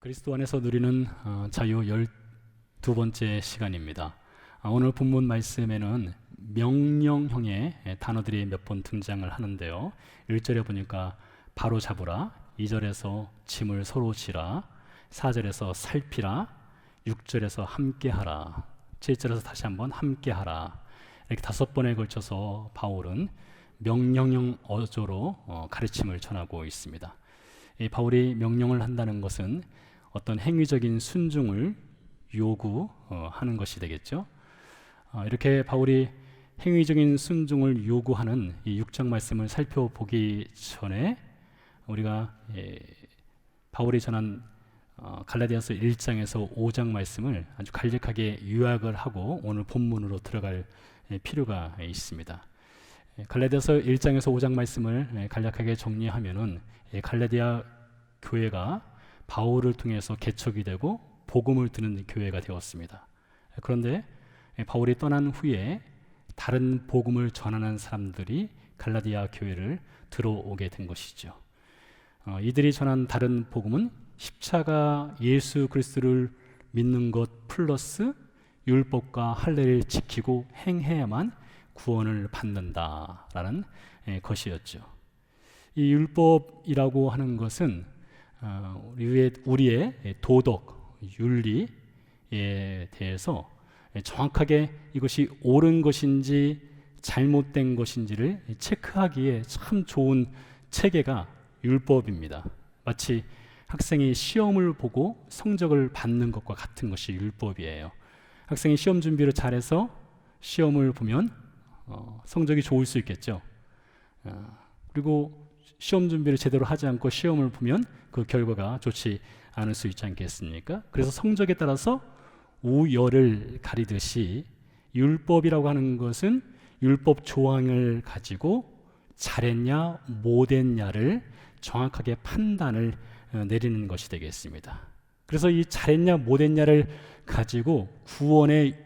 그리스도 안에서 누리는 자유 12번째 시간입니다. 오늘 본문 말씀에는 명령형의 단어들이 몇 번 등장을 하는데요. 1절에 보니까 바로 잡으라, 2절에서 짐을 서로 지라, 4절에서 살피라, 6절에서 함께하라, 7절에서 다시 한번 함께하라. 이렇게 5번에 걸쳐서 바울은 명령형 어조로 가르침을 전하고 있습니다. 이 바울이 명령을 한다는 것은 어떤 행위적인 순종을 요구하는 것이 되겠죠. 이렇게 바울이 행위적인 순종을 요구하는 이 6장 말씀을 살펴보기 전에 우리가 바울이 전한 갈라디아서 1장에서 5장 말씀을 아주 간략하게 요약을 하고 오늘 본문으로 들어갈 필요가 있습니다. 갈라디아서 1장에서 5장 말씀을 간략하게 정리하면은 갈라디아 교회가 바울을 통해서 개척이 되고 복음을 듣는 교회가 되었습니다. 그런데 바울이 떠난 후에 다른 복음을 전하는 사람들이 갈라디아 교회를 들어오게 된 것이죠. 이들이 전한 다른 복음은 십자가 예수 그리스도를 믿는 것 플러스 율법과 할례를 지키고 행해야만 구원을 받는다라는 것이었죠. 이 율법이라고 하는 것은 우리의 도덕, 윤리에 대해서 정확하게 이것이 옳은 것인지 잘못된 것인지를 체크하기에 참 좋은 체계가 율법입니다. 마치 학생이 시험을 보고 성적을 받는 것과 같은 것이 율법이에요. 학생이 시험 준비를 잘해서 시험을 보면 성적이 좋을 수 있겠죠. 그리고 시험 준비를 제대로 하지 않고 시험을 보면 그 결과가 좋지 않을 수 있지 않겠습니까? 그래서 성적에 따라서 우열을 가리듯이 율법이라고 하는 것은 율법 조항을 가지고 잘했냐 못했냐를 정확하게 판단을 내리는 것이 되겠습니다. 그래서 이 잘했냐 못했냐를 가지고 구원의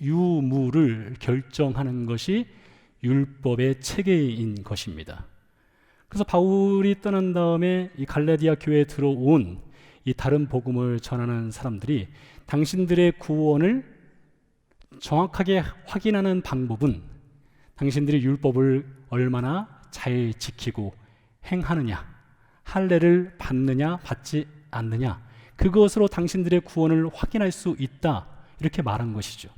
유무를 결정하는 것이 율법의 체계인 것입니다. 그래서 바울이 떠난 다음에 이 갈라디아 교회에 들어온 이 다른 복음을 전하는 사람들이 당신들의 구원을 정확하게 확인하는 방법은 당신들이 율법을 얼마나 잘 지키고 행하느냐, 할례를 받느냐 받지 않느냐, 그것으로 당신들의 구원을 확인할 수 있다, 이렇게 말한 것이죠.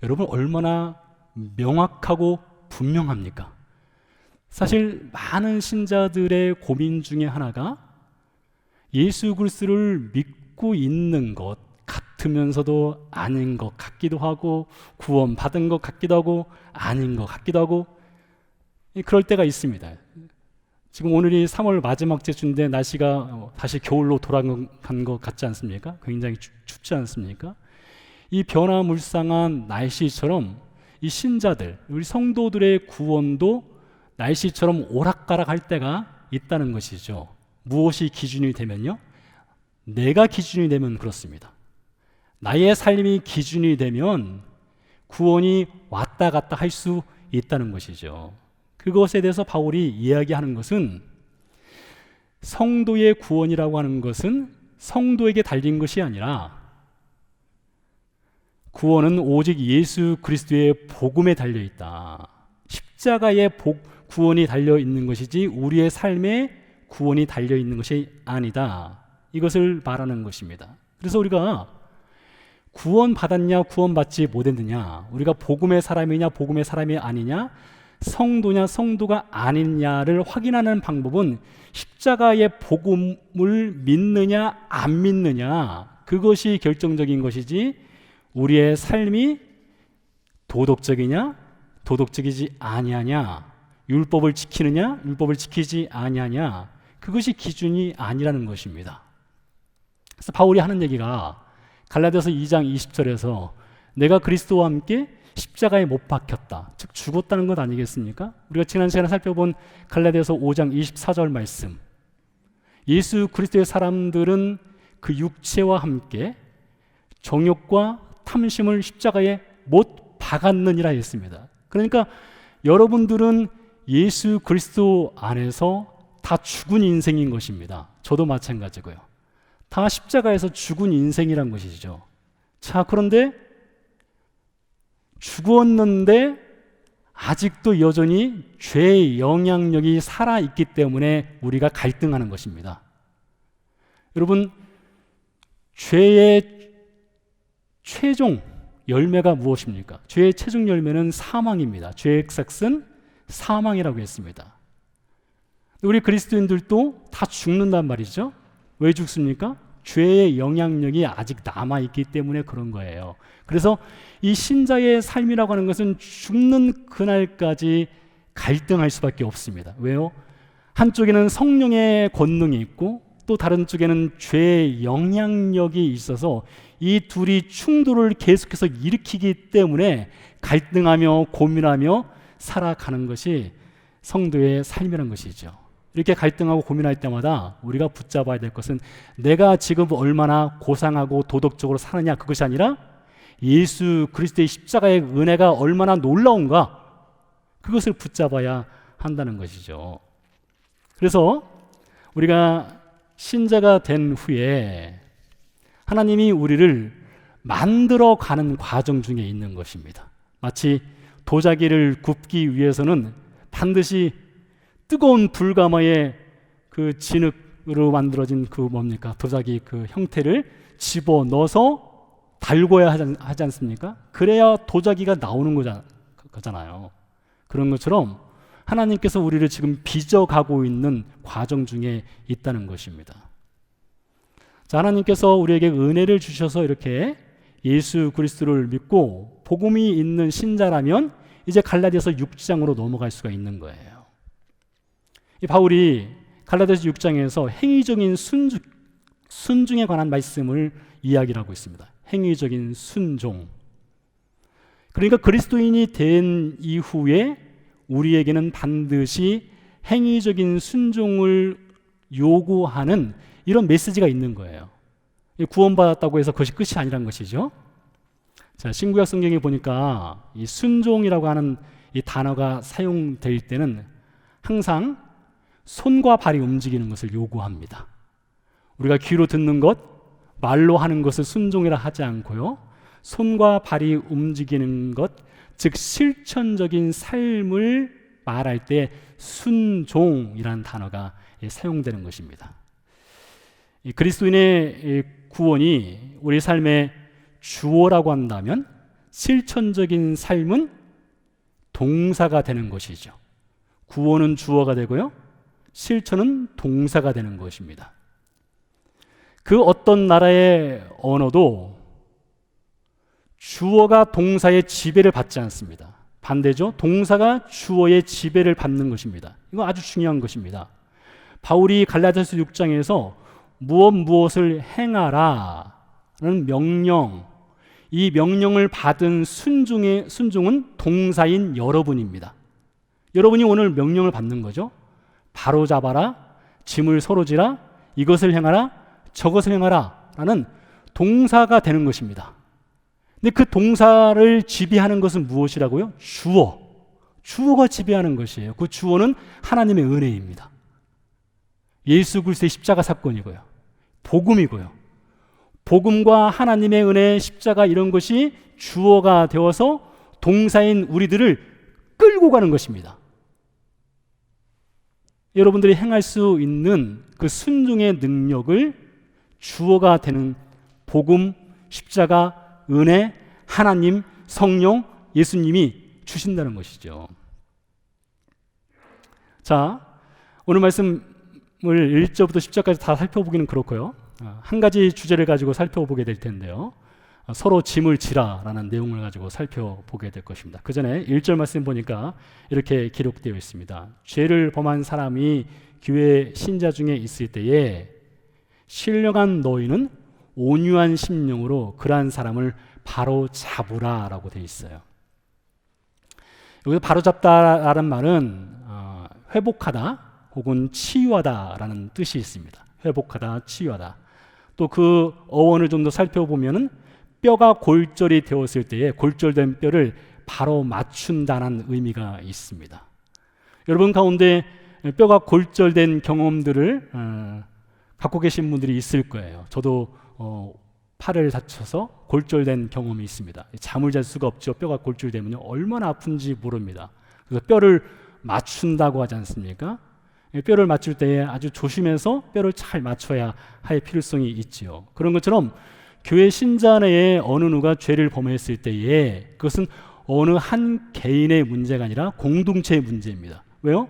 여러분, 얼마나 명확하고 분명합니까? 사실 많은 신자들의 고민 중에 하나가 예수 그리스도를 믿고 있는 것 같으면서도 아닌 것 같기도 하고, 구원 받은 것 같기도 하고 아닌 것 같기도 하고, 그럴 때가 있습니다. 지금 오늘이 3월 마지막 주인데 날씨가 다시 겨울로 돌아간 것 같지 않습니까? 굉장히 춥지 않습니까? 이 변화무쌍한 날씨처럼 이 신자들, 우리 성도들의 구원도 날씨처럼 오락가락할 때가 있다는 것이죠. 무엇이 기준이 되면요? 내가 기준이 되면 그렇습니다. 나의 삶이 기준이 되면 구원이 왔다 갔다 할 수 있다는 것이죠. 그것에 대해서 바울이 이야기하는 것은 성도의 구원이라고 하는 것은 성도에게 달린 것이 아니라 구원은 오직 예수 그리스도의 복음에 달려 있다. 십자가의 구원이 달려 있는 것이지 우리의 삶에 구원이 달려 있는 것이 아니다. 이것을 말하는 것입니다. 그래서 우리가 구원 받았냐 구원받지 못했느냐, 우리가 복음의 사람이냐 복음의 사람이 아니냐, 성도냐 성도가 아니냐를 확인하는 방법은 십자가의 복음을 믿느냐 안 믿느냐, 그것이 결정적인 것이지 우리의 삶이 도덕적이냐 도덕적이지 아니하냐, 율법을 지키느냐 율법을 지키지 아니하냐, 그것이 기준이 아니라는 것입니다. 그래서 바울이 하는 얘기가 갈라디아서 2장 20절에서 내가 그리스도와 함께 십자가에 못 박혔다, 즉 죽었다는 것 아니겠습니까? 우리가 지난 시간에 살펴본 갈라디아서 5장 24절 말씀, 예수 그리스도의 사람들은 그 육체와 함께 정욕과 탐심을 십자가에 못 박았느니라 했습니다. 그러니까 여러분들은 예수 그리스도 안에서 다 죽은 인생인 것입니다. 저도 마찬가지고요. 다 십자가에서 죽은 인생이란 것이죠. 자, 그런데 죽었는데 아직도 여전히 죄의 영향력이 살아있기 때문에 우리가 갈등하는 것입니다. 여러분, 죄의 최종 열매가 무엇입니까? 죄의 최종 열매는 사망입니다. 죄의 삭은 사망이라고 했습니다. 우리 그리스도인들도 다 죽는단 말이죠. 왜 죽습니까? 죄의 영향력이 아직 남아있기 때문에 그런 거예요. 그래서 이 신자의 삶이라고 하는 것은 죽는 그날까지 갈등할 수밖에 없습니다. 왜요? 한쪽에는 성령의 권능이 있고 또 다른 쪽에는 죄의 영향력이 있어서 이 둘이 충돌을 계속해서 일으키기 때문에 갈등하며 고민하며 살아가는 것이 성도의 삶이라는 것이죠. 이렇게 갈등하고 고민할 때마다 우리가 붙잡아야 될 것은 내가 지금 얼마나 고상하고 도덕적으로 사느냐, 그것이 아니라 예수 그리스도의 십자가의 은혜가 얼마나 놀라운가, 그것을 붙잡아야 한다는 것이죠. 그래서 우리가 신자가 된 후에 하나님이 우리를 만들어가는 과정 중에 있는 것입니다. 마치 도자기를 굽기 위해서는 반드시 뜨거운 불가마에 그 진흙으로 만들어진 그 뭡니까? 도자기 그 형태를 집어넣어서 달궈야 하지 않습니까? 그래야 도자기가 나오는 거잖아요. 그런 것처럼 하나님께서 우리를 지금 빚어가고 있는 과정 중에 있다는 것입니다. 자, 하나님께서 우리에게 은혜를 주셔서 이렇게 예수 그리스도를 믿고 복음이 있는 신자라면 이제 갈라디아서 6장으로 넘어갈 수가 있는 거예요. 이 바울이 갈라디아서 6장에서 행위적인 순종에 관한 말씀을 이야기를 하고 있습니다. 행위적인 순종. 그러니까 그리스도인이 된 이후에 우리에게는 반드시 행위적인 순종을 요구하는 이런 메시지가 있는 거예요. 구원받았다고 해서 그것이 끝이 아니란 것이죠. 자, 신구약 성경에 보니까 이 순종이라고 하는 이 단어가 사용될 때는 항상 손과 발이 움직이는 것을 요구합니다. 우리가 귀로 듣는 것, 말로 하는 것을 순종이라 하지 않고요, 손과 발이 움직이는 것, 즉 실천적인 삶을 말할 때 순종이라는 단어가 사용되는 것입니다. 이 그리스도인의 구원이 우리 삶의 주어라고 한다면 실천적인 삶은 동사가 되는 것이죠. 구원은 주어가 되고요, 실천은 동사가 되는 것입니다. 그 어떤 나라의 언어도 주어가 동사의 지배를 받지 않습니다. 반대죠. 동사가 주어의 지배를 받는 것입니다. 이거 아주 중요한 것입니다. 바울이 갈라디아서 6장에서 무엇을 행하라는 명령, 이 명령을 받은 순종은 동사인 여러분입니다. 여러분이 오늘 명령을 받는 거죠. 바로 잡아라, 짐을 서로 지라, 이것을 행하라, 저것을 행하라 라는 동사가 되는 것입니다. 근데 그 동사를 지배하는 것은 무엇이라고요? 주어가 지배하는 것이에요. 그 주어는 하나님의 은혜입니다. 예수 그리스도의 십자가 사건이고요, 복음이고요. 복음과 하나님의 은혜, 십자가, 이런 것이 주어가 되어서 동사인 우리들을 끌고 가는 것입니다. 여러분들이 행할 수 있는 그 순종의 능력을 주어가 되는 복음, 십자가, 은혜, 하나님, 성령, 예수님이 주신다는 것이죠. 자, 오늘 말씀을 1절부터 10절까지 다 살펴보기는 그렇고요, 한 가지 주제를 가지고 살펴보게 될 텐데요, 서로 짐을 지라라는 내용을 가지고 살펴보게 될 것입니다. 그 전에 1절 말씀 보니까 이렇게 기록되어 있습니다. 죄를 범한 사람이 교회 신자 중에 있을 때에 신령한 너희는 온유한 심령으로 그러한 사람을 바로 잡으라라고 되어 있어요. 여기서 바로 잡다라는 말은 회복하다 혹은 치유하다라는 뜻이 있습니다. 회복하다, 치유하다. 또 그 어원을 좀 더 살펴보면은 뼈가 골절이 되었을 때에 골절된 뼈를 바로 맞춘다는 의미가 있습니다. 여러분 가운데 뼈가 골절된 경험들을 갖고 계신 분들이 있을 거예요. 저도 팔을 다쳐서 골절된 경험이 있습니다. 잠을 잘 수가 없죠. 뼈가 골절되면요 얼마나 아픈지 모릅니다. 그래서 뼈를 맞춘다고 하지 않습니까? 뼈를 맞출 때에 아주 조심해서 뼈를 잘 맞춰야 할 필요성이 있지요. 그런 것처럼 교회 신자 내에 어느 누가 죄를 범했을 때에 그것은 어느 한 개인의 문제가 아니라 공동체의 문제입니다. 왜요?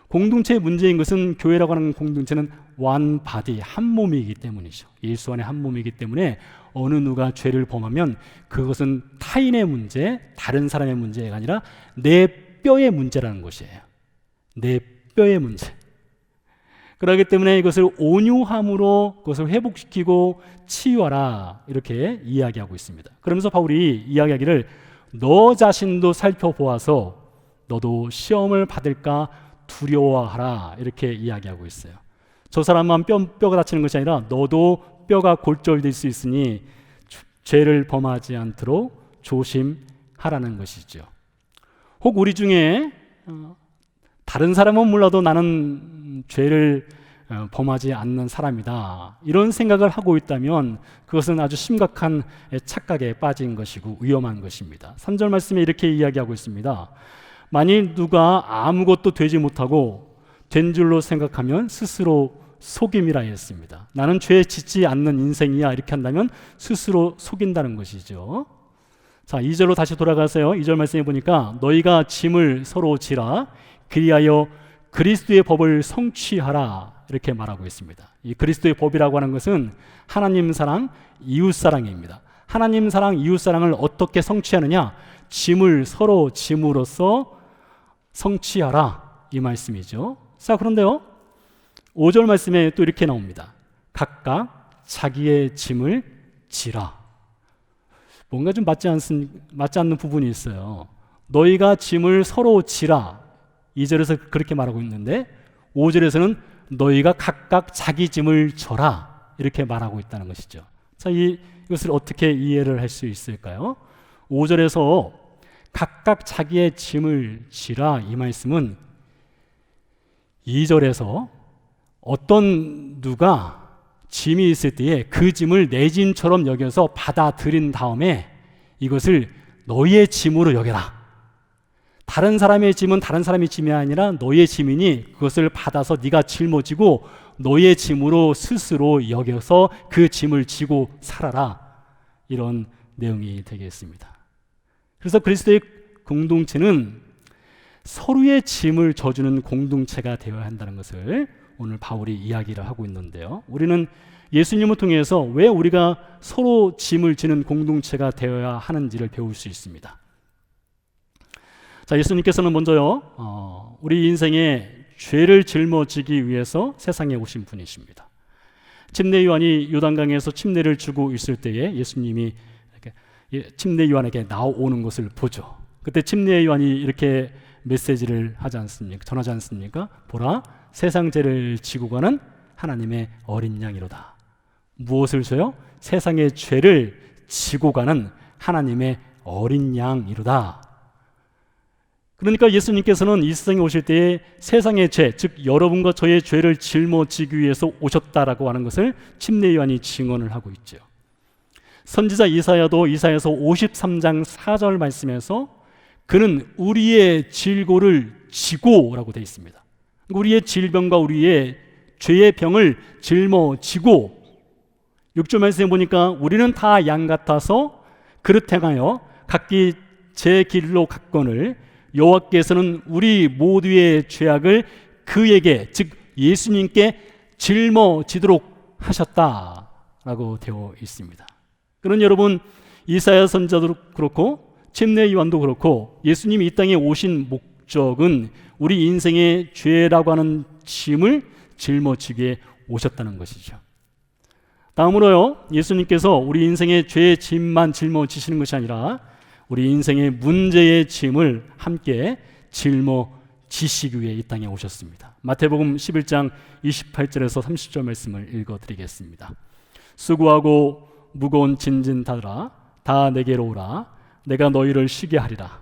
공동체의 문제인 것은 교회라고 하는 공동체는 one body, 한 몸이기 때문이죠. 예수 안에 한 몸이기 때문에 어느 누가 죄를 범하면 그것은 타인의 문제, 다른 사람의 문제가 아니라 내 뼈의 문제라는 것이에요. 내 뼈의 문제. 그렇기 때문에 이것을 온유함으로 그것을 회복시키고 치유하라 이렇게 이야기하고 있습니다. 그러면서 바울이 이야기하기를 너 자신도 살펴보아서 너도 시험을 받을까 두려워하라 이렇게 이야기하고 있어요. 저 사람만 뼈가 다치는 것이 아니라 너도 뼈가 골절될 수 있으니 죄를 범하지 않도록 조심하라는 것이죠. 혹 우리 중에 다른 사람은 몰라도 나는 죄를 범하지 않는 사람이다 이런 생각을 하고 있다면 그것은 아주 심각한 착각에 빠진 것이고 위험한 것입니다. 3절 말씀에 이렇게 이야기하고 있습니다. 만일 누가 아무것도 되지 못하고 된 줄로 생각하면 스스로 속임이라 했습니다. 나는 죄에 짓지 않는 인생이야 이렇게 한다면 스스로 속인다는 것이죠. 자, 2절로 다시 돌아가세요. 2절 말씀해 보니까 너희가 짐을 서로 지라 그리하여 그리스도의 법을 성취하라 이렇게 말하고 있습니다. 이 그리스도의 법이라고 하는 것은 하나님 사랑, 이웃 사랑입니다. 하나님 사랑, 이웃 사랑을 어떻게 성취하느냐? 짐을 서로 짐으로써 성취하라 이 말씀이죠. 자, 그런데요 5절 말씀에 또 이렇게 나옵니다. 각각 자기의 짐을 지라. 뭔가 좀 맞지 않는 부분이 있어요. 너희가 짐을 서로 지라 2절에서 그렇게 말하고 있는데 5절에서는 너희가 각각 자기 짐을 져라 이렇게 말하고 있다는 것이죠. 자, 이것을 어떻게 이해를 할 수 있을까요? 5절에서 각각 자기의 짐을 지라 이 말씀은 2절에서 어떤 누가 짐이 있을 때에 그 짐을 내 짐처럼 여겨서 받아들인 다음에 이것을 너희의 짐으로 여겨라. 다른 사람의 짐은 다른 사람의 짐이 아니라 너희의 짐이니 그것을 받아서 네가 짊어지고 너희의 짐으로 스스로 여겨서 그 짐을 지고 살아라. 이런 내용이 되겠습니다. 그래서 그리스도의 공동체는 서로의 짐을 져주는 공동체가 되어야 한다는 것을 오늘 바울이 이야기를 하고 있는데요. 우리는 예수님을 통해서 왜 우리가 서로 짐을 지는 공동체가 되어야 하는지를 배울 수 있습니다. 자, 예수님께서는 먼저요, 우리 인생에 죄를 짊어지기 위해서 세상에 오신 분이십니다. 침례 요한이 요단강에서 침례를 주고 있을 때에 예수님이 침례 요한에게 나오는 것을 보죠. 그때 침례 요한이 이렇게 메시지를 하지 않습니까? 전하지 않습니까? 보라, 세상 죄를 지고 가는 하나님의 어린 양이로다. 무엇을 줘요? 세상의 죄를 지고 가는 하나님의 어린 양이로다. 그러니까 예수님께서는 이 세상에 오실 때에 세상의 죄, 즉 여러분과 저의 죄를 짊어지기 위해서 오셨다라고 하는 것을 침례 요한이 증언을 하고 있죠. 선지자 이사야도 이사야서 53장 4절 말씀에서 그는 우리의 질고를 지고라고 되어 있습니다. 우리의 질병과 우리의 죄의 병을 짊어지고 6절 말씀에 보니까 우리는 다 양 같아서 그릇 행하여 각기 제 길로 갔거늘 여호와께서는 우리 모두의 죄악을 그에게 즉 예수님께 짊어지도록 하셨다라고 되어 있습니다. 그런 여러분 이사야 선지자도 그렇고 침례 요한도 그렇고 예수님이 이 땅에 오신 목적은 우리 인생의 죄라고 하는 짐을 짊어지게 오셨다는 것이죠. 다음으로요, 예수님께서 우리 인생의 죄의 짐만 짊어지시는 것이 아니라 우리 인생의 문제의 짐을 함께 짊어지시기 위해 이 땅에 오셨습니다. 마태복음 11장 28절에서 30절 말씀을 읽어드리겠습니다. 수고하고 무거운 짐진 다들아 다 내게로 오라. 내가 너희를 쉬게 하리라.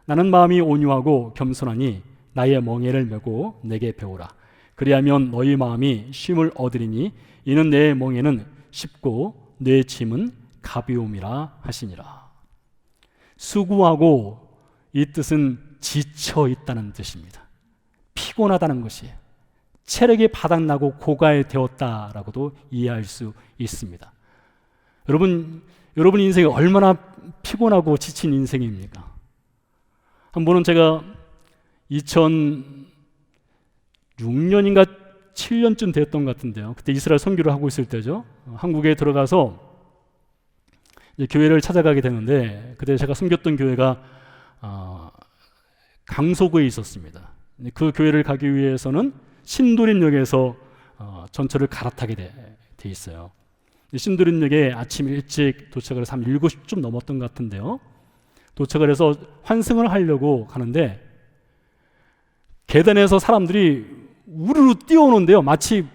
나는 마음이 온유하고 겸손하니 나의 멍에를 메고 내게 배우라. 그리하면 너희 마음이 쉼을 얻으리니 이는 내 멍에는 쉽고 내 짐은 가벼움이라 하시니라. 수고하고 이 뜻은 지쳐 있다는 뜻입니다. 피곤하다는 것이에요. 체력이 바닥나고 고갈되었다라고도 이해할 수 있습니다. 여러분 인생이 얼마나 피곤하고 지친 인생입니까? 한 번은 제가 2006년인가 7년쯤 됐던 것 같은데요. 그때 이스라엘 선교를 하고 있을 때죠. 한국에 들어가서 이제 교회를 찾아가게 되는데, 그때 제가 섬겼던 교회가 강서구에 있었습니다. 그 교회를 가기 위해서는 신도림역에서 전철을 갈아타게 돼 있어요. 신도림역에 아침 일찍 도착을 해서 한 7시쯤 넘었던 것 같은데요. 도착을 해서 환승을 하려고 가는데 계단에서 사람들이 우르르 뛰어오는데요. 마치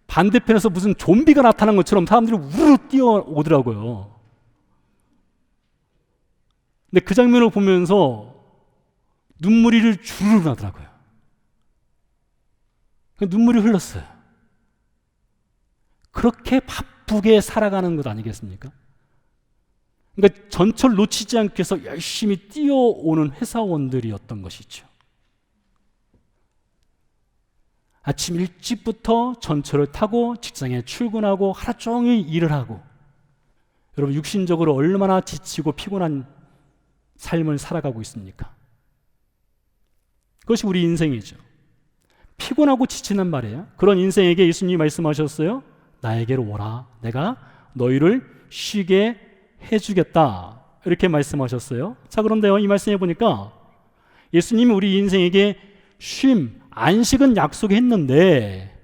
반대편에서 무슨 좀비가 나타난 것처럼 사람들이 우르르 뛰어오더라고요. 근데 그 장면을 보면서 눈물이 주르르 나더라고요. 눈물이 흘렀어요. 그렇게 바쁘게 살아가는 것 아니겠습니까? 그러니까 전철 놓치지 않기 위해서 열심히 뛰어오는 회사원들이었던 것이죠. 아침 일찍부터 전철을 타고 직장에 출근하고 하루 종일 일을 하고, 여러분 육신적으로 얼마나 지치고 피곤한 삶을 살아가고 있습니까? 그것이 우리 인생이죠. 피곤하고 지치는 말이에요. 그런 인생에게 예수님이 말씀하셨어요. 나에게로 오라. 내가 너희를 쉬게 해주겠다. 이렇게 말씀하셨어요. 자, 그런데요, 이 말씀해 보니까 예수님이 우리 인생에게 쉼, 안식은 약속했는데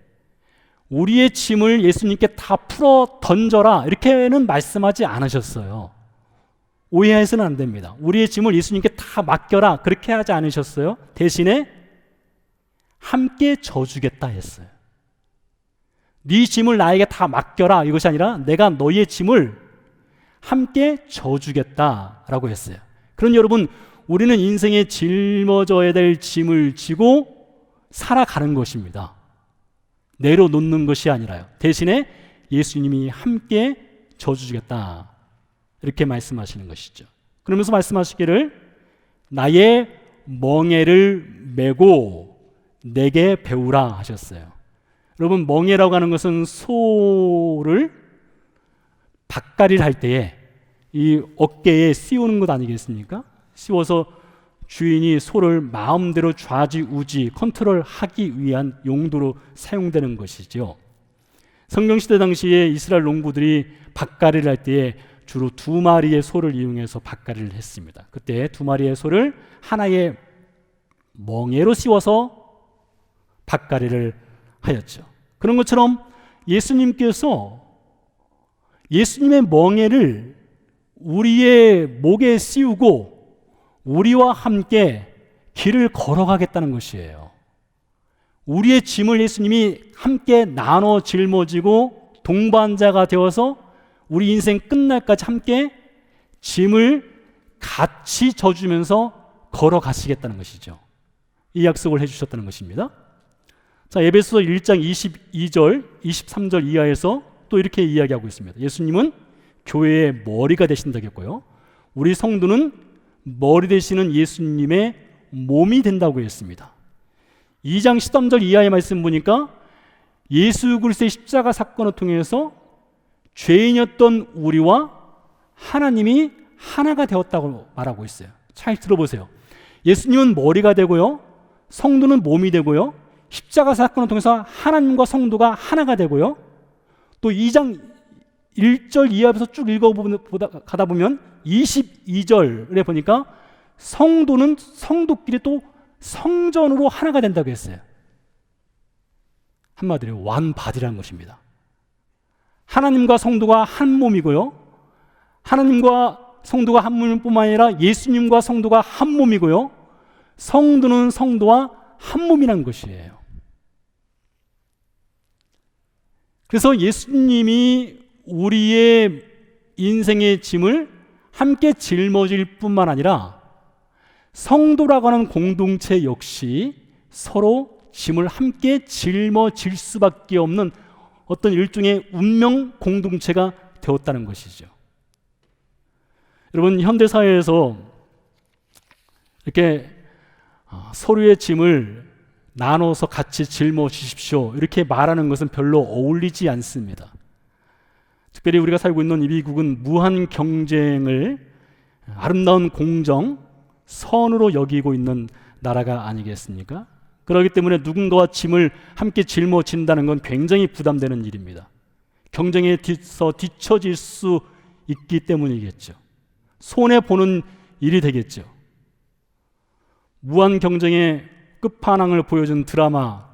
우리의 짐을 예수님께 다 풀어 던져라 이렇게는 말씀하지 않으셨어요. 오해해서는 안 됩니다. 우리의 짐을 예수님께 다 맡겨라 그렇게 하지 않으셨어요. 대신에 함께 져주겠다 했어요. 네 짐을 나에게 다 맡겨라 이것이 아니라 내가 너희의 짐을 함께 져주겠다라고 했어요. 그러니 여러분, 우리는 인생에 짊어져야 될 짐을 지고 살아가는 것입니다. 내려놓는 것이 아니라요. 대신에 예수님이 함께 져주겠다 이렇게 말씀하시는 것이죠. 그러면서 말씀하시기를 나의 멍에를 메고 내게 배우라 하셨어요. 여러분, 멍에라고 하는 것은 소를 밭갈이를 할 때에 이 어깨에 씌우는 것 아니겠습니까? 씌워서 주인이 소를 마음대로 좌지우지 컨트롤하기 위한 용도로 사용되는 것이죠. 성경시대 당시에 이스라엘 농부들이 밭갈이를 할 때에 주로 2마리의 소를 이용해서 밭갈이를 했습니다. 그때 2마리의 소를 하나의 멍에로 씌워서 밭갈이를 하였죠. 그런 것처럼 예수님께서 예수님의 멍에를 우리의 목에 씌우고 우리와 함께 길을 걸어가겠다는 것이에요. 우리의 짐을 예수님이 함께 나눠 짊어지고 동반자가 되어서 우리 인생 끝날까지 함께 짐을 같이 져주면서 걸어가시겠다는 것이죠. 이 약속을 해주셨다는 것입니다. 자, 에베소서 1장 22절, 23절 이하에서 또 이렇게 이야기하고 있습니다. 예수님은 교회의 머리가 되신다겠고요. 우리 성도는 머리 되시는 예수님의 몸이 된다고 했습니다. 2장 13절 이하의 말씀 보니까 예수 그리스도의 십자가 사건을 통해서 죄인이었던 우리와 하나님이 하나가 되었다고 말하고 있어요. 잘 들어보세요. 예수님은 머리가 되고요, 성도는 몸이 되고요, 십자가 사건을 통해서 하나님과 성도가 하나가 되고요, 또 2장 1절 이하에서 쭉 읽어가다 보면 22절에 보니까 성도는 성도끼리 또 성전으로 하나가 된다고 했어요. 한마디로 완바디라는 것입니다. 하나님과 성도가 한 몸이고요, 하나님과 성도가 한 몸뿐만 아니라 예수님과 성도가 한 몸이고요, 성도는 성도와 한 몸이라는 것이에요. 그래서 예수님이 우리의 인생의 짐을 함께 짊어질 뿐만 아니라 성도라고 하는 공동체 역시 서로 짐을 함께 짊어질 수밖에 없는 어떤 일종의 운명 공동체가 되었다는 것이죠. 여러분, 현대사회에서 이렇게 서로의 짐을 나눠서 같이 짊어지십시오 이렇게 말하는 것은 별로 어울리지 않습니다. 특별히 우리가 살고 있는 이 미국은 무한 경쟁을 아름다운 공정, 선으로 여기고 있는 나라가 아니겠습니까? 그렇기 때문에 누군가와 짐을 함께 짊어진다는 건 굉장히 부담되는 일입니다. 경쟁에 뒤처질 수 있기 때문이겠죠. 손해보는 일이 되겠죠. 무한 경쟁의 끝판왕을 보여준 드라마,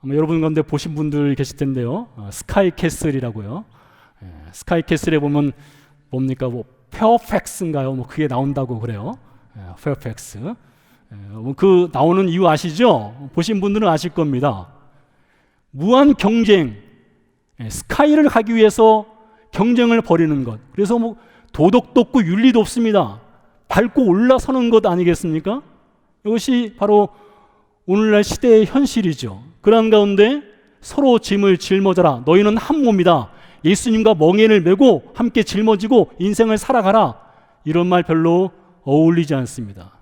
아마 여러분 가운데 보신 분들 계실 텐데요. 스카이캐슬이라고요. 스카이캐슬에 보면 뭡니까? 페어팩스인가요? 그게 나온다고 그래요. 페어팩스. 그 나오는 이유 아시죠? 보신 분들은 아실 겁니다. 무한 경쟁, 스카이를 가기 위해서 경쟁을 벌이는 것. 그래서 도덕도 없고 윤리도 없습니다. 밟고 올라서는 것 아니겠습니까? 이것이 바로 오늘날 시대의 현실이죠. 그런 가운데 서로 짐을 짊어져라. 너희는 한 몸이다. 예수님과 멍에를 메고 함께 짊어지고 인생을 살아가라. 이런 말 별로 어울리지 않습니다.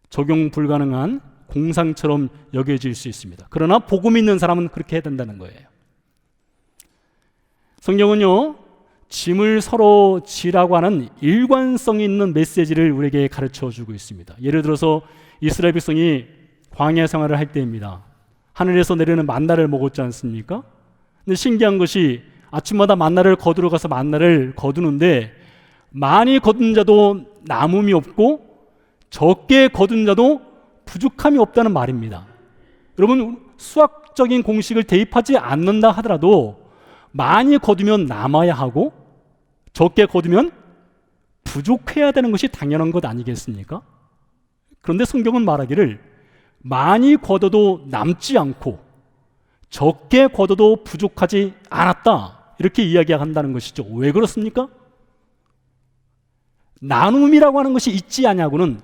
적용 불가능한 공상처럼 여겨질 수 있습니다. 그러나 복음 있는 사람은 그렇게 해야 된다는 거예요. 성경은요, 짐을 서로 지라고 하는 일관성 있는 메시지를 우리에게 가르쳐 주고 있습니다. 예를 들어서 이스라엘 백성이 광야 생활을 할 때입니다. 하늘에서 내리는 만나를 먹었지 않습니까? 근데 신기한 것이 아침마다 만나를 거두러 가서 만나를 거두는데 많이 거둔 자도 남음이 없고 적게 거둔 자도 부족함이 없다는 말입니다. 여러분, 수학적인 공식을 대입하지 않는다 하더라도 많이 거두면 남아야 하고 적게 거두면 부족해야 되는 것이 당연한 것 아니겠습니까? 그런데 성경은 말하기를 많이 거둬도 남지 않고 적게 거둬도 부족하지 않았다 이렇게 이야기한다는 것이죠. 왜 그렇습니까? 나눔이라고 하는 것이 있지 않냐고는,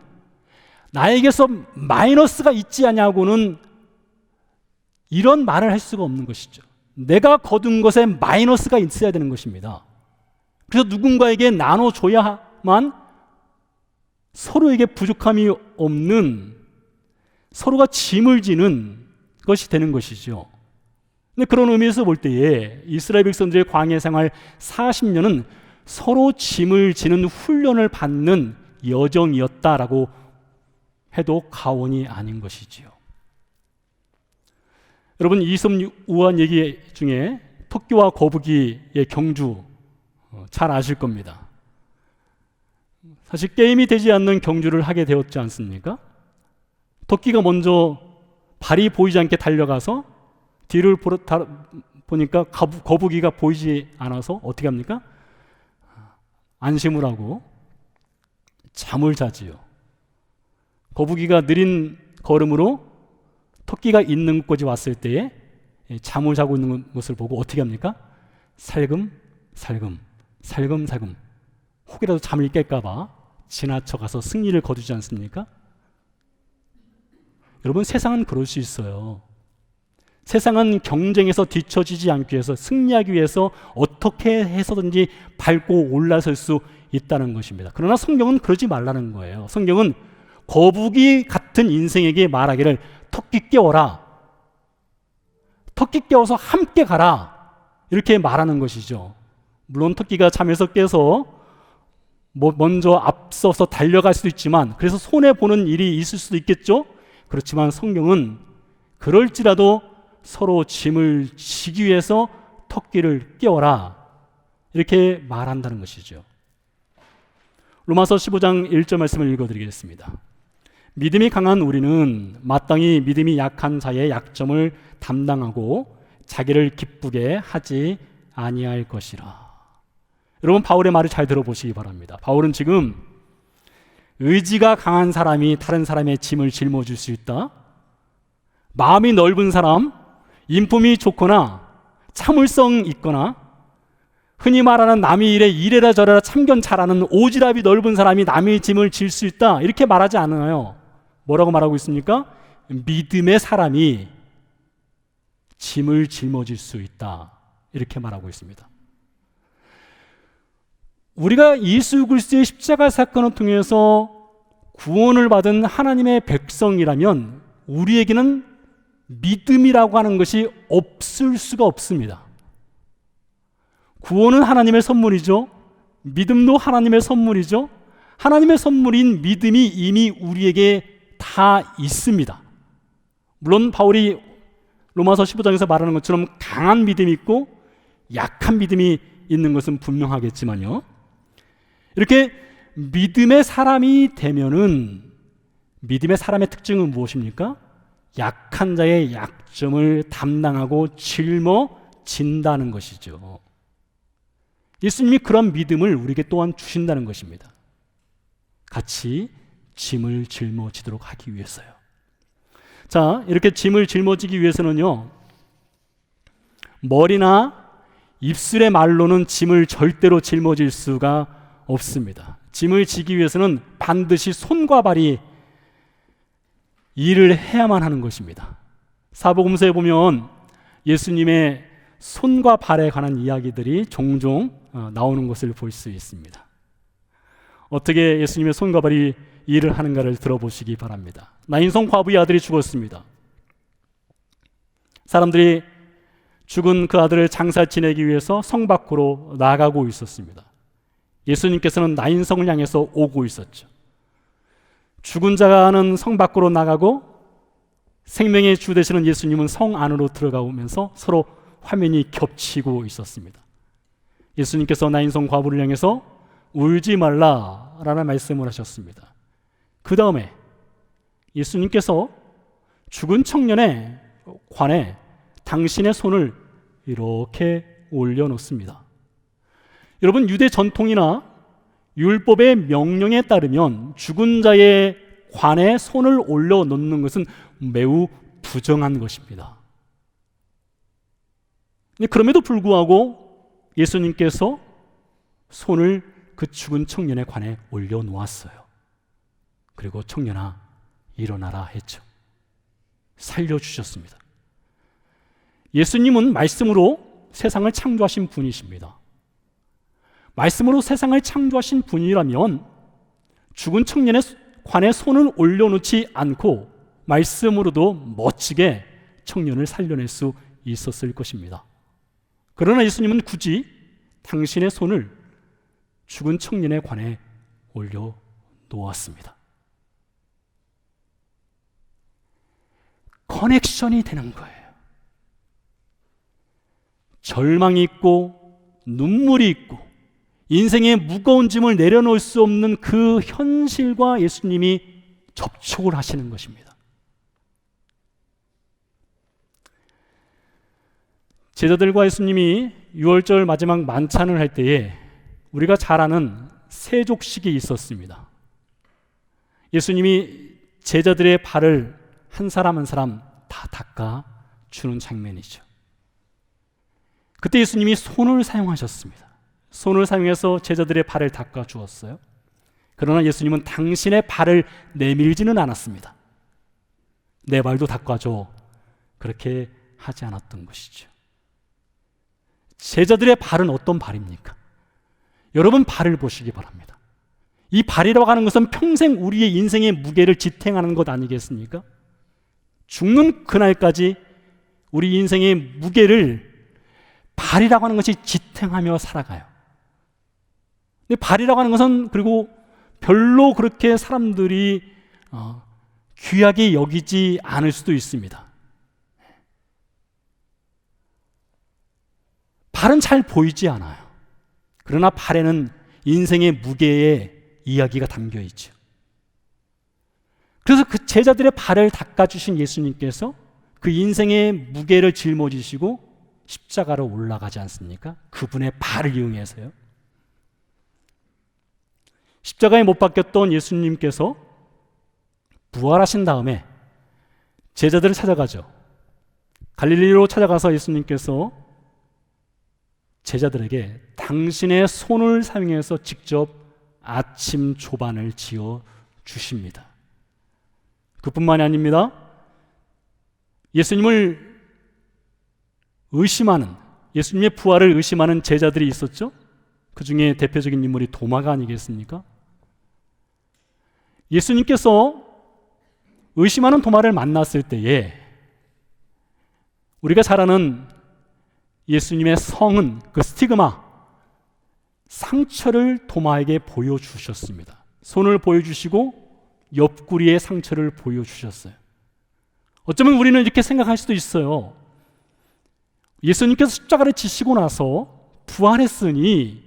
나에게서 마이너스가 있지 않냐고는 이런 말을 할 수가 없는 것이죠. 내가 거둔 것에 마이너스가 있어야 되는 것입니다. 그래서 누군가에게 나눠줘야만 서로에게 부족함이 없는, 서로가 짐을 지는 것이 되는 것이죠. 근데 그런 의미에서 볼 때에 이스라엘 백성들의 광야 생활 40년은 서로 짐을 지는 훈련을 받는 여정이었다라고 해도 과언이 아닌 것이지요. 여러분, 이섬우한 얘기 중에 토끼와 거북이의 경주 잘 아실 겁니다. 사실 게임이 되지 않는 경주를 하게 되었지 않습니까? 토끼가 먼저 발이 보이지 않게 달려가서 뒤를 보니까 거북이가 보이지 않아서 어떻게 합니까? 안심을 하고 잠을 자지요. 거북이가 느린 걸음으로 토끼가 있는 곳까지 왔을 때에 잠을 자고 있는 것을 보고 어떻게 합니까? 살금살금 혹이라도 잠을 깰까봐 지나쳐가서 승리를 거두지 않습니까? 여러분, 세상은 그럴 수 있어요. 세상은 경쟁에서 뒤처지지 않기 위해서, 승리하기 위해서 어떻게 해서든지 밟고 올라설 수 있다는 것입니다. 그러나 성경은 그러지 말라는 거예요. 성경은 거북이 같은 인생에게 말하기를 토끼 깨워라, 토끼 깨워서 함께 가라, 이렇게 말하는 것이죠. 물론 토끼가 잠에서 깨서 먼저 앞서서 달려갈 수도 있지만, 그래서 손해보는 일이 있을 수도 있겠죠. 그렇지만 성경은 그럴지라도 서로 짐을 지기 위해서 토끼를 깨워라, 이렇게 말한다는 것이죠. 로마서 15장 1절 말씀을 읽어드리겠습니다. 믿음이 강한 우리는 마땅히 믿음이 약한 자의 약점을 담당하고 자기를 기쁘게 하지 아니할 것이라. 여러분, 바울의 말을 잘 들어보시기 바랍니다. 바울은 지금 의지가 강한 사람이 다른 사람의 짐을 짊어질 수 있다, 마음이 넓은 사람, 인품이 좋거나 참을성 있거나 흔히 말하는 남의 일에 이래라 저래라 참견 잘하는 오지랖이 넓은 사람이 남의 짐을 질 수 있다, 이렇게 말하지 않아요. 뭐라고 말하고 있습니까? 믿음의 사람이 짐을 짊어질 수 있다, 이렇게 말하고 있습니다. 우리가 예수 그리스도의 십자가 사건을 통해서 구원을 받은 하나님의 백성이라면 우리에게는 믿음이라고 하는 것이 없을 수가 없습니다. 구원은 하나님의 선물이죠. 믿음도 하나님의 선물이죠. 하나님의 선물인 믿음이 이미 우리에게 다 있습니다. 물론 바울이 로마서 15장에서 말하는 것처럼 강한 믿음이 있고 약한 믿음이 있는 것은 분명하겠지만요, 이렇게 믿음의 사람이 되면은 믿음의 사람의 특징은 무엇입니까? 약한 자의 약점을 담당하고 짊어진다는 것이죠. 예수님이 그런 믿음을 우리에게 또한 주신다는 것입니다. 같이 짐을 짊어지도록 하기 위해서요. 자, 이렇게 짐을 짊어지기 위해서는요, 머리나 입술의 말로는 짐을 절대로 짊어질 수가 없습니다. 짐을 지기 위해서는 반드시 손과 발이 일을 해야만 하는 것입니다. 사복음서에 보면 예수님의 손과 발에 관한 이야기들이 종종 나오는 것을 볼 수 있습니다. 어떻게 예수님의 손과 발이 일을 하는가를 들어보시기 바랍니다. 나인성 과부의 아들이 죽었습니다. 사람들이 죽은 그 아들을 장사 지내기 위해서 성 밖으로 나가고 있었습니다. 예수님께서는 나인성을 향해서 오고 있었죠. 죽은 자는 성 밖으로 나가고 생명의 주 되시는 예수님은 성 안으로 들어가면서 서로 화면이 겹치고 있었습니다. 예수님께서 나인성 과부를 향해서 울지 말라라는 말씀을 하셨습니다. 그 다음에 예수님께서 죽은 청년의 관에 당신의 손을 이렇게 올려놓습니다. 여러분, 유대 전통이나 율법의 명령에 따르면 죽은 자의 관에 손을 올려놓는 것은 매우 부정한 것입니다. 그럼에도 불구하고 예수님께서 손을 그 죽은 청년의 관에 올려놓았어요. 그리고 청년아, 일어나라 했죠. 살려주셨습니다. 예수님은 말씀으로 세상을 창조하신 분이십니다. 말씀으로 세상을 창조하신 분이라면 죽은 청년의 관에 손을 올려놓지 않고 말씀으로도 멋지게 청년을 살려낼 수 있었을 것입니다. 그러나 예수님은 굳이 당신의 손을 죽은 청년의 관에 올려놓았습니다. 커넥션이 되는 거예요. 절망이 있고 눈물이 있고 인생의 무거운 짐을 내려놓을 수 없는 그 현실과 예수님이 접촉을 하시는 것입니다. 제자들과 예수님이 유월절 마지막 만찬을 할 때에 우리가 잘 아는 세족식이 있었습니다. 예수님이 제자들의 발을 한 사람 한 사람 다 닦아 주는 장면이죠. 그때 예수님이 손을 사용하셨습니다. 손을 사용해서 제자들의 발을 닦아 주었어요. 그러나 예수님은 당신의 발을 내밀지는 않았습니다. 내 발도 닦아줘, 그렇게 하지 않았던 것이죠. 제자들의 발은 어떤 발입니까? 여러분, 발을 보시기 바랍니다. 이 발이라고 하는 것은 평생 우리의 인생의 무게를 지탱하는 것 아니겠습니까? 죽는 그날까지 우리 인생의 무게를 발이라고 하는 것이 지탱하며 살아가요. 근데 발이라고 하는 것은 그리고 별로 그렇게 사람들이 귀하게 여기지 않을 수도 있습니다. 발은 잘 보이지 않아요. 그러나 발에는 인생의 무게의 이야기가 담겨 있죠. 그래서 그 제자들의 발을 닦아주신 예수님께서 그 인생의 무게를 짊어지시고 십자가로 올라가지 않습니까? 그분의 발을 이용해서요. 십자가에 못 박혔던 예수님께서 부활하신 다음에 제자들을 찾아가죠. 갈릴리로 찾아가서 예수님께서 제자들에게 당신의 손을 사용해서 직접 아침 조반을 지어 주십니다. 그뿐만이 아닙니다. 예수님을 의심하는, 예수님의 부활을 의심하는 제자들이 있었죠. 그 중에 대표적인 인물이 도마가 아니겠습니까? 예수님께서 의심하는 도마를 만났을 때에 우리가 잘 아는 예수님의 성은, 그 스티그마, 상처를 도마에게 보여주셨습니다. 손을 보여주시고 옆구리에 상처를 보여주셨어요. 어쩌면 우리는 이렇게 생각할 수도 있어요. 예수님께서 십자가를 지시고 나서 부활했으니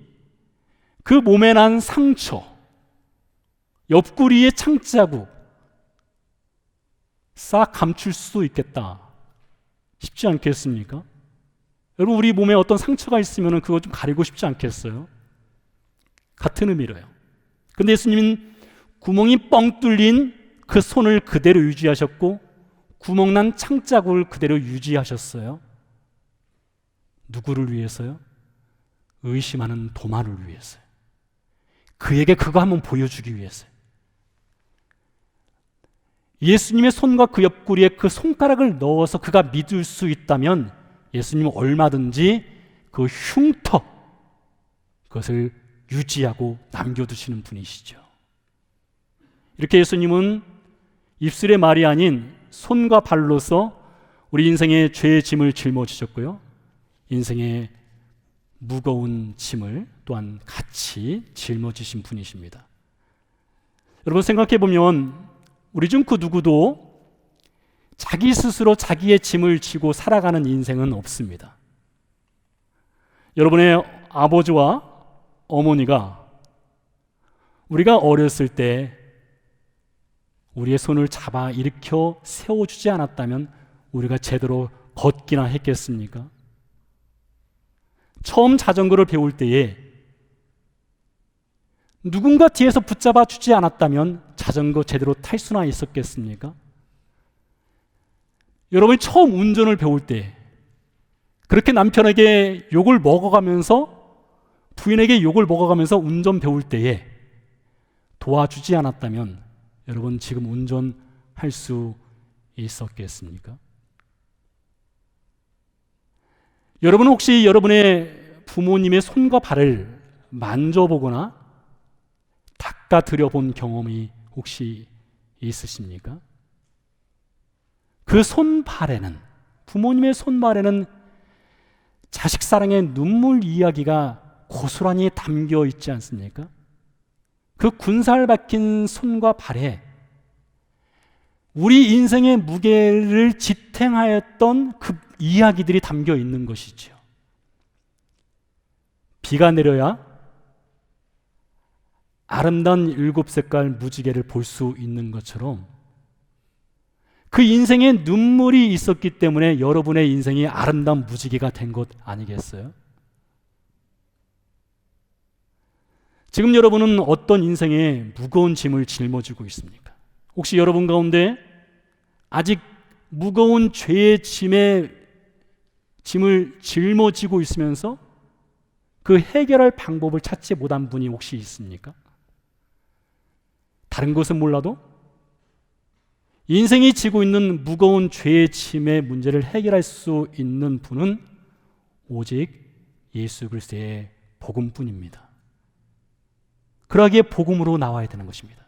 그 몸에 난 상처, 옆구리의 창자국 싹 감출 수 있겠다 싶지 않겠습니까? 여러분, 우리 몸에 어떤 상처가 있으면 그거 좀 가리고 싶지 않겠어요? 같은 의미로요. 근데 예수님은 구멍이 뻥 뚫린 그 손을 그대로 유지하셨고 구멍난 창자국을 그대로 유지하셨어요. 누구를 위해서요? 의심하는 도마를 위해서요. 그에게 그거 한번 보여주기 위해서요. 예수님의 손과 그 옆구리에 그 손가락을 넣어서 그가 믿을 수 있다면 예수님은 얼마든지 그 흉터, 그것을 유지하고 남겨두시는 분이시죠. 이렇게 예수님은 입술의 말이 아닌 손과 발로서 우리 인생의 죄의 짐을 짊어지셨고요, 인생의 무거운 짐을 또한 같이 짊어지신 분이십니다. 여러분, 생각해 보면 우리 중 그 누구도 자기 스스로 자기의 짐을 지고 살아가는 인생은 없습니다. 여러분의 아버지와 어머니가 우리가 어렸을 때 우리의 손을 잡아 일으켜 세워주지 않았다면 우리가 제대로 걷기나 했겠습니까? 처음 자전거를 배울 때에 누군가 뒤에서 붙잡아 주지 않았다면 자전거 제대로 탈 수나 있었겠습니까? 여러분이 처음 운전을 배울 때 그렇게 남편에게 욕을 먹어가면서, 부인에게 욕을 먹어가면서 운전 배울 때에 도와주지 않았다면 여러분 지금 운전할 수 있었겠습니까? 여러분 혹시 여러분의 부모님의 손과 발을 만져보거나 닦아드려 본 경험이 혹시 있으십니까? 그 손발에는, 부모님의 손발에는 자식 사랑의 눈물 이야기가 고스란히 담겨 있지 않습니까? 그 군살 박힌 손과 발에 우리 인생의 무게를 지탱하였던 그 이야기들이 담겨 있는 것이죠. 비가 내려야 아름다운 7색깔 무지개를 볼 수 있는 것처럼 그 인생에 눈물이 있었기 때문에 여러분의 인생이 아름다운 무지개가 된 것 아니겠어요? 지금 여러분은 어떤 인생에 무거운 짐을 짊어지고 있습니까? 혹시 여러분 가운데 아직 무거운 죄의 짐을 짊어지고 있으면서 그 해결할 방법을 찾지 못한 분이 혹시 있습니까? 다른 것은 몰라도 인생이 지고 있는 무거운 죄의 짐의 문제를 해결할 수 있는 분은 오직 예수 그리스도의 복음뿐입니다. 그러기에 복음으로 나와야 되는 것입니다.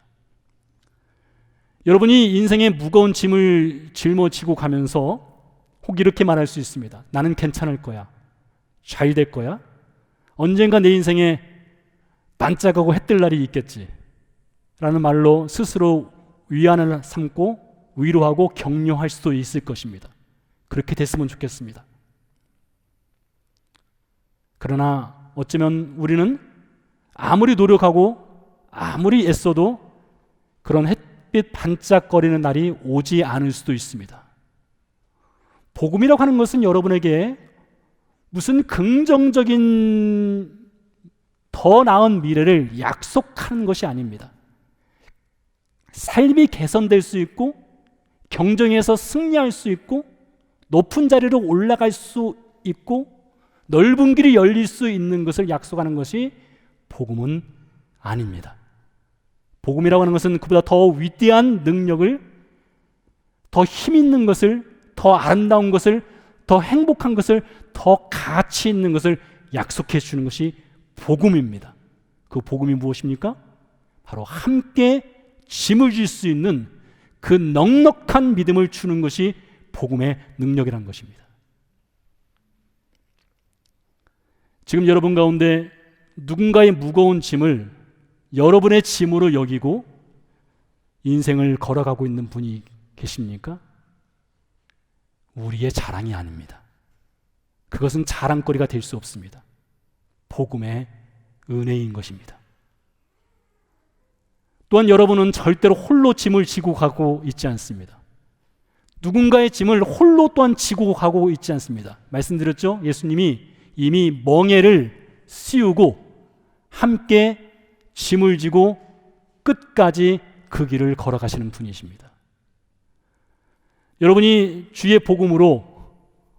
여러분이 인생의 무거운 짐을 짊어지고 가면서 혹 이렇게 말할 수 있습니다. 나는 괜찮을 거야. 잘 될 거야. 언젠가 내 인생에 반짝하고 해뜰 날이 있겠지. 라는 말로 스스로 위안을 삼고 위로하고 격려할 수도 있을 것입니다. 그렇게 됐으면 좋겠습니다. 그러나 어쩌면 우리는 아무리 노력하고 아무리 애써도 그런 햇빛 반짝거리는 날이 오지 않을 수도 있습니다. 복음이라고 하는 것은 여러분에게 무슨 긍정적인 더 나은 미래를 약속하는 것이 아닙니다. 삶이 개선될 수 있고 경쟁에서 승리할 수 있고 높은 자리로 올라갈 수 있고 넓은 길이 열릴 수 있는 것을 약속하는 것이 복음은 아닙니다. 복음이라고 하는 것은 그보다 더 위대한 능력을, 더 힘 있는 것을, 더 아름다운 것을, 더 행복한 것을, 더 가치 있는 것을 약속해 주는 것이 복음입니다. 그 복음이 무엇입니까? 바로 함께 짐을 질 수 있는 그 넉넉한 믿음을 주는 것이 복음의 능력이라는 것입니다. 지금 여러분 가운데 누군가의 무거운 짐을 여러분의 짐으로 여기고 인생을 걸어가고 있는 분이 계십니까? 우리의 자랑이 아닙니다. 그것은 자랑거리가 될 수 없습니다. 복음의 은혜인 것입니다. 또한 여러분은 절대로 홀로 짐을 지고 가고 있지 않습니다. 누군가의 짐을 홀로 또한 지고 가고 있지 않습니다. 말씀드렸죠? 예수님이 이미 멍에를 씌우고 함께 짐을 지고 끝까지 그 길을 걸어가시는 분이십니다. 여러분이 주의 복음으로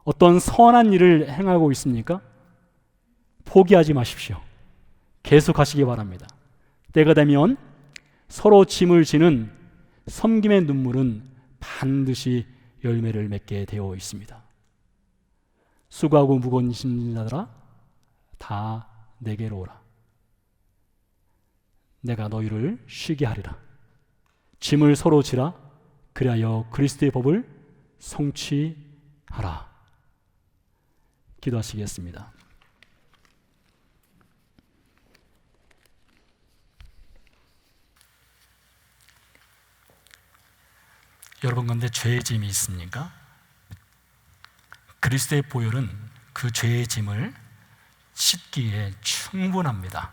어떤 선한 일을 행하고 있습니까? 포기하지 마십시오. 계속하시기 바랍니다. 때가 되면 서로 짐을 지는 섬김의 눈물은 반드시 열매를 맺게 되어 있습니다. 수고하고 무거운 짐진 자들아 다 내게로 오라. 내가 너희를 쉬게 하리라. 짐을 서로 지라. 그리하여 그리스도의 법을 성취하라. 기도하시겠습니다. 여러분 가운데 죄의 짐이 있습니까? 그리스도의 보혈은 그 죄의 짐을 씻기에 충분합니다.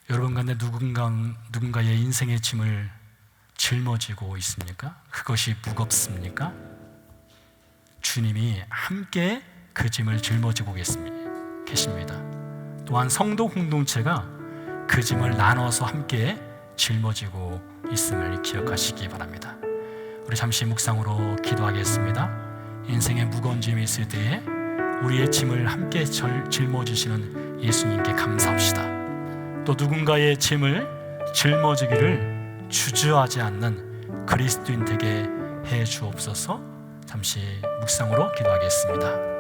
여러분 가운데 누군가의 인생의 짐을 짊어지고 있습니까? 그것이 무겁습니까? 주님이 함께 그 짐을 짊어지고 계십니다. 또한 성도 공동체가 그 짐을 나눠서 함께 짊어지고 있음을 기억하시기 바랍니다. 우리 잠시 묵상으로 기도하겠습니다. 인생의 무거운 짐이 있을 때에 우리의 짐을 함께 짊어지시는 예수님께 감사합시다. 또 누군가의 짐을 짊어지기를 주저하지 않는 그리스도인 되게 해 주옵소서. 잠시 묵상으로 기도하겠습니다.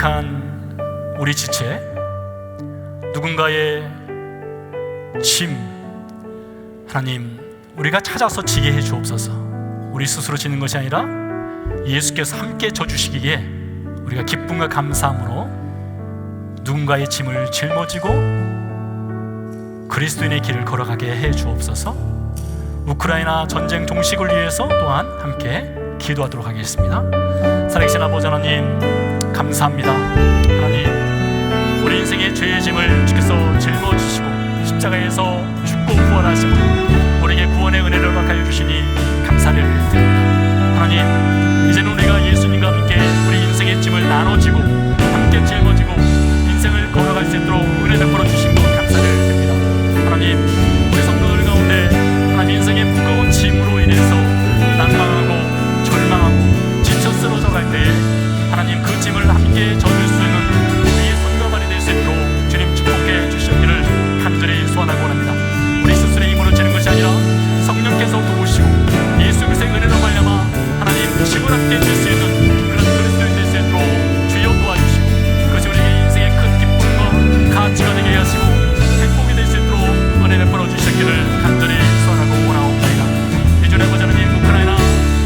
연약한 우리 지체, 누군가의 짐, 하나님 우리가 찾아서 지게 해 주옵소서. 우리 스스로 지는 것이 아니라 예수께서 함께 져주시기에 우리가 기쁨과 감사함으로 누군가의 짐을 짊어지고 그리스도인의 길을 걸어가게 해 주옵소서. 우크라이나 전쟁 종식을 위해서 또한 함께 기도하도록 하겠습니다. 살아계신 아버지 하나님, 감사합니다. 하나님, 우리 인생의 죄의 짐을 주께서 짊어지시고 십자가에서 죽고 부활하심으로 우리에게 구원의 은혜를 허락하여 주시니 감사를 드립니다. 하나님, 이제는 우리가 예수님과 함께 우리 인생의 짐을 나눠지고 함께 짊어지고 인생을 걸어갈 수 있도록 은혜 베풀어 주신 것 감사를 드립니다. 하나님, 우리 성도들 가운데 하나님 인생의 무거운 짐으로 인해서 난망하고 절망하고 지쳐 쓰러져 갈 때에 하나님 그 짐을 함께 져줄 수 있는 우리의 손과 발이 될 수 있도록 주님 축복해 주시기를 간절히 소원하고 원합니다. 우리 스스로의 힘으로 지는 것이 아니라 성령께서 도우시고 예수 그리스도의 은혜로 말미암아 하나님 힘을 함께 줄 수 있는 그런 그리스도인 될 수 있도록 주여 도와주시고 그것이 우리에게 인생의 큰 기쁨과 가치가 되게 하시고 행복이 될 수 있도록 은혜 베풀어 주시기를 간절히 소원하고 원하옵나이다. 이전에 아버지 하나님, 우크라이나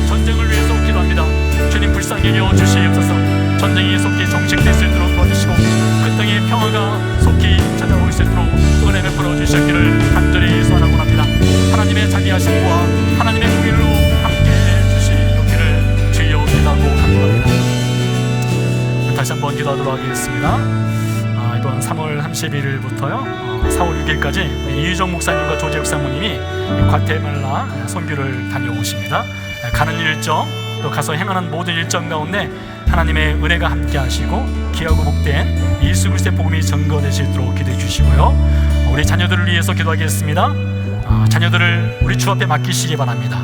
전쟁을 위해서 기도합니다. 주님 불쌍히 여겨 주시옵소서. 전쟁이 속히 정식될 수 있도록 도와주시고 그 땅의 평화가 속히 찾아올 수 있도록 은혜 베풀어 주시기를 간절히 소원하고 합니다. 하나님의 자비하심과 하나님의 공의로 함께 주시기를 주여 기도하고 간구합니다. 다시 한번 기도하도록 하겠습니다. 이번 3월 31일부터요 4월 6일까지 이유정 목사님과 조재욱 사모님이 과테말라 선교를 다녀오십니다. 가는 일정 또 가서 행하는 모든 일정 가운데 하나님의 은혜가 함께 하시고 귀하고 복된 예수 그리스도의 복음이 증거될 수 있도록 기도해 주시고요. 우리 자녀들을 위해서 기도하겠습니다. 자녀들을 우리 주 앞에 맡기시기 바랍니다.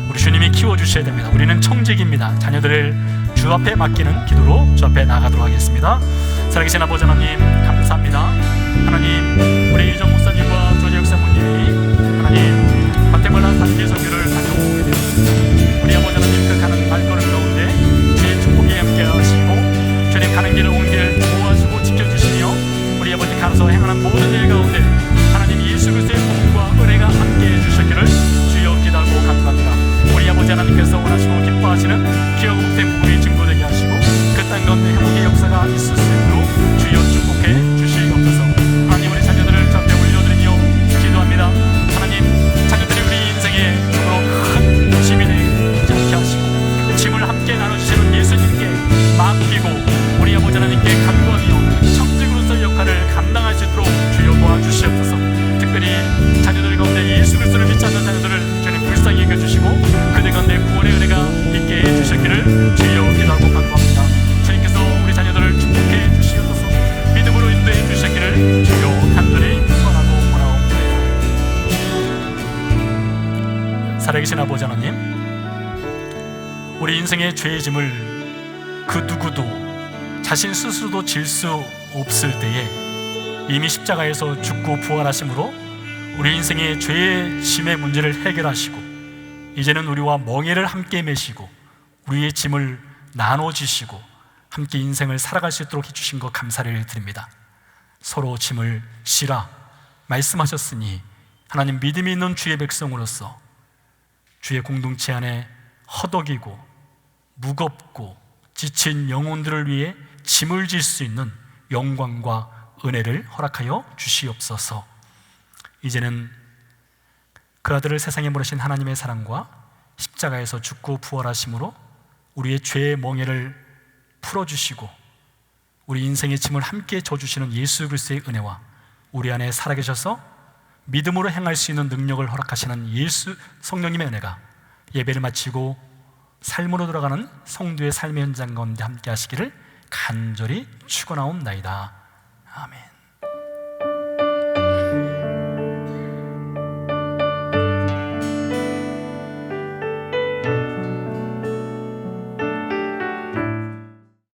우리 주님이 키워주셔야 됩니다. 우리는 청직입니다. 자녀들을 주 앞에 맡기는 기도로 주 앞에 나가도록 하겠습니다. 살아계신 아버지 하나님, 감사합니다. 하나님, 우리 이정 목사님과 조재욱 사모님이 하나님 과테말라 단기 선교를 다녀오게 되었습니다. 우리 아버지 하나님, 그 가는 발걸음 가운데 주의 축복이 함께 하시고 주님 가는 길을 온 길 보호하시고 지켜주시며 우리 아버지 가서 행하는 모든 일 가운데 하나님 예수 그리스도의 복음과 은혜가 함께 해주시기를 주여 기도하고 간구합니다. 우리 아버지 하나님께서 원하시고 기뻐하시는 귀하고 복된 복음이 증거되게 하시고 그 땅 가운데 회복의 역사가 있을 수 있도록 주여 축복해 주시옵소서. 하나님, 우리 자녀들을 주 앞에 올려드리며 기도합니다. 하나님, 자녀들이 우리 인생에 정말로 큰 짐이 되지 않게 하시고 짐을 함께 나눠주시는 예수님께 맡기고 우리 아버지 하나님께 간구하며 청직으로서의 역할을 감당할 수 있도록 주여 도와주시옵소서. 특별히 자녀들 가운데 예수 그리스도를 믿지 않는 자녀들을 주님 불쌍히 여겨주시고 그들 가운데 구원의 은혜가 있게 해주셨기를 주여 기도하고 간구합니다. 주님께서 우리 자녀들을 축복해 주시옵소서. 믿음으로 인도해 주셨기를 주여 간절히 소원하고 원하옵나이다. 살아계신 아버지 하나님, 우리 인생의 죄의 짐을 그 누구도 자신 스스로도 질 수 없을 때에 이미 십자가에서 죽고 부활하심으로 우리 인생의 죄의 짐의 문제를 해결하시고 이제는 우리와 멍에를 함께 메시고 우리의 짐을 나눠주시고 함께 인생을 살아갈 수 있도록 해주신 것 감사를 드립니다. 서로 짐을 지라 말씀하셨으니 하나님, 믿음이 있는 주의 백성으로서 주의 공동체 안에 허덕이고 무겁고 지친 영혼들을 위해 짐을 질 수 있는 영광과 은혜를 허락하여 주시옵소서. 이제는 그 아들을 세상에 보내신 하나님의 사랑과 십자가에서 죽고 부활하심으로 우리의 죄의 멍에를 풀어주시고 우리 인생의 짐을 함께 져주시는 예수 그리스도의 은혜와 우리 안에 살아계셔서 믿음으로 행할 수 있는 능력을 허락하시는 예수 성령님의 은혜가 예배를 마치고 삶으로 돌아가는 성도의 삶의 현장 가운데 함께 하시기를 간절히 축원하옵나이다. 아멘.